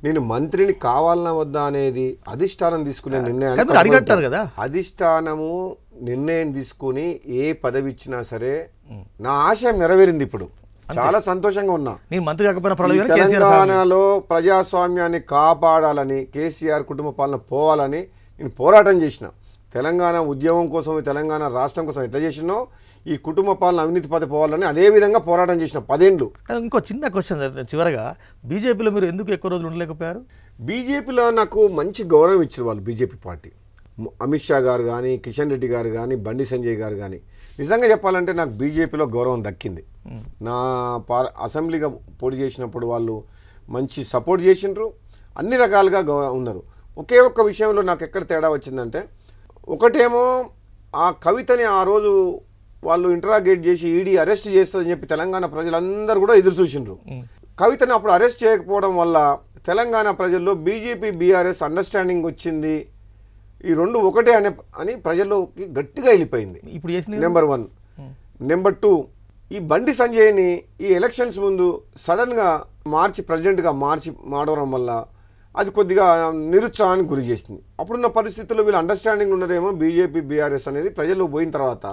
నేను మంత్రిని కావాలన్నా వద్దా అనేది అధిష్టానం తీసుకునే నిర్ణయం. అడిగంటారు కదా, అధిష్టానము నిర్ణయం తీసుకుని ఏ పదవి ఇచ్చినా సరే నా ఆశయం నెరవేరింది. ఇప్పుడు చాలా సంతోషంగా ఉన్నా. నేను మంత్రి కాకపోయినా తెలంగాణలో ప్రజాస్వామ్యాన్ని కాపాడాలని, కేసీఆర్ కుటుంబ పాలన పోవాలని నేను పోరాటం చేసిన. తెలంగాణ ఉద్యమం కోసం, తెలంగాణ రాష్ట్రం కోసం ఎట్లా చేసినో ఈ కుటుంబ పాలన అవినీతి పద్ధతి పోవాలని అదే విధంగా పోరాటం చేసిన 10 ఏళ్ళు. ఇంకో చిన్న క్వశ్చన్ చివరగా, బీజేపీలో మీరు ఎందుకు ఎక్కువ రోజులు ఉండలేకపోయారు? బీజేపీలో నాకు మంచి గౌరవం ఇచ్చారు వాళ్ళు. బీజేపీ పార్టీ అమిత్ షా గారు కానీ, కిషన్ రెడ్డి గారు కానీ, బండి సంజయ్ గారు కానీ, నిజంగా చెప్పాలంటే నాకు బీజేపీలో గౌరవం దక్కింది. నా అసెంబ్లీగా పోటీ చేసినప్పుడు వాళ్ళు మంచి సపోర్ట్ చేసిండ్రు, అన్ని రకాలుగా ఉన్నారు. ఒకే ఒక్క విషయంలో నాకు ఎక్కడ తేడా వచ్చిందంటే, ఒకటేమో ఆ కవితని ఆ రోజు వాళ్ళు ఇంటరాగేట్ చేసి ఈడీ అరెస్ట్ చేస్తుందని చెప్పి తెలంగాణ ప్రజలందరూ కూడా ఎదురు చూసిండ్రు. కవితని అప్పుడు అరెస్ట్ చేయకపోవడం వల్ల తెలంగాణ ప్రజల్లో బీజేపీ బీఆర్ఎస్ అండర్స్టాండింగ్ వచ్చింది. ఈ రెండు ఒకటే అని ప్రజల్లోకి గట్టిగా వెళ్ళిపోయింది. ఇప్పుడు నెంబర్ 1. నెంబర్ 2, ఈ బండి సంజయ్ని ఈ ఎలక్షన్స్ ముందు సడన్గా ప్రెసిడెంట్గా మారడం వల్ల అది కొద్దిగా నిరుత్సాహానికి గురి చేస్తుంది. అప్పుడున్న పరిస్థితుల్లో వీళ్ళు అండర్స్టాండింగ్ ఉన్నారేమో బీజేపీ బీఆర్ఎస్ అనేది ప్రజల్లో పోయిన తర్వాత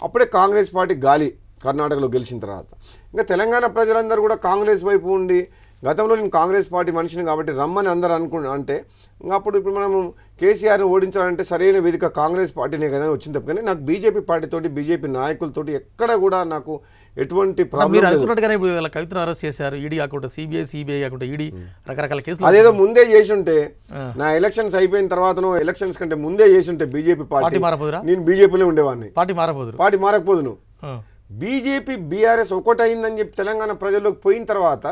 అప్పుడే కాంగ్రెస్ పార్టీ గాలి కర్ణాటకలో గెలిచిన తర్వాత ఇంకా తెలంగాణ ప్రజలందరూ కూడా కాంగ్రెస్ వైపు ఉండి, గతంలో నేను కాంగ్రెస్ పార్టీ మనిషిని కాబట్టి రమ్మని అందరూ అంటే ఇంకా ఇప్పుడు మనము కేసీఆర్ని ఓడించాలంటే సరైన వేదిక కాంగ్రెస్ పార్టీనే కదా వచ్చింది తప్ప. కానీ నాకు బీజేపీ పార్టీతోటి, బీజేపీ నాయకులతోటి ఎక్కడ కూడా నాకు ఎటువంటి ప్రాబ్లం లేదు. కవితను అరెస్ట్ చేశారు, ఈడీ కాకుండా సిబిఐ కాకుండా ఈడీ రకరకాల కేసులు. అదేదో ముందే చేసుంటే, నా ఎలక్షన్స్ అయిపోయిన తర్వాతనో ఎలక్షన్స్ కంటే ముందే చేసుంటే బీజేపీ పార్టీ నేను బీజేపీలో ఉండేవాడిని. పార్టీ మారకపోదును. బీజేపీ బీఆర్ఎస్ ఒకటైందని చెప్పి తెలంగాణ ప్రజల్లోకి పోయిన తర్వాత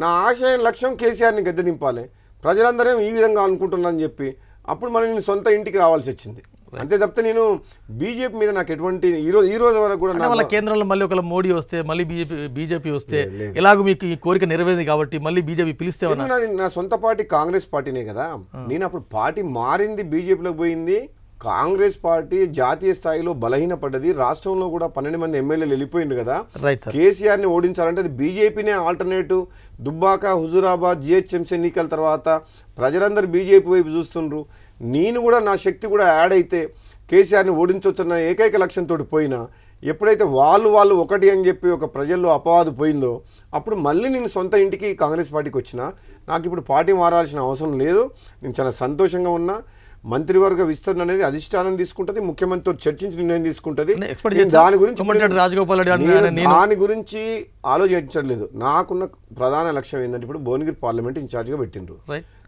నా ఆశయం లక్ష్యం కేసీఆర్ని గద్దె దింపాలి, ప్రజలందరూ ఈ విధంగా అనుకుంటున్నారని చెప్పి అప్పుడు మళ్ళీ నేను సొంత ఇంటికి రావాల్సి వచ్చింది. అంతే తప్పితే నేను బీజేపీ మీద నాకు ఎటువంటి ఈ రోజు వరకు కూడా కేంద్రంలో మళ్ళీ ఒక మోడీ వస్తే, మళ్ళీ బీజేపీ వస్తే ఎలాగో మీకు ఈ కోరిక నెరవేరింది కాబట్టి మళ్ళీ బీజేపీ పిలిస్తే నా సొంత పార్టీ కాంగ్రెస్ పార్టీనే కదా. నేను అప్పుడు పార్టీ మారింది, బీజేపీలోకి పోయింది. కాంగ్రెస్ పార్టీ జాతీయ స్థాయిలో బలహీనపడ్డది. రాష్ట్రంలో కూడా 12 మంది ఎమ్మెల్యేలు వెళ్ళిపోయింది కదా. కేసీఆర్ని ఓడించాలంటే అది బీజేపీనే ఆల్టర్నేటివ్. దుబ్బాక, హుజురాబాద్, జిహెచ్ఎంసీ ఎన్నికల తర్వాత ప్రజలందరూ బీజేపీ వైపు చూస్తుండ్రు. నేను కూడా నా శక్తి కూడా యాడ్ అయితే కేసీఆర్ని ఓడించవచ్చున్న ఏకైక లక్ష్యంతో పోయినా, ఎప్పుడైతే వాళ్ళు ఒకటి అని చెప్పి ఒక ప్రజల్లో అపవాదు పోయిందో అప్పుడు మళ్ళీ నేను సొంత ఇంటికి కాంగ్రెస్ పార్టీకి వచ్చిన. నాకు ఇప్పుడు పార్టీ మారాల్సిన అవసరం లేదు. నేను చాలా సంతోషంగా ఉన్నా. మంత్రివర్గ విస్తరణ అనేది అధిష్టానం తీసుకుంటుంది, ముఖ్యమంత్రితో చర్చించి నిర్ణయం తీసుకుంటుంది. దాని గురించి ఆలోచించట్లేదు. నాకున్న ప్రధాన లక్ష్యం ఏంటంటే ఇప్పుడు భువనగిరి పార్లమెంట్ ఇన్ఛార్జ్గా పెట్టిండ్రు.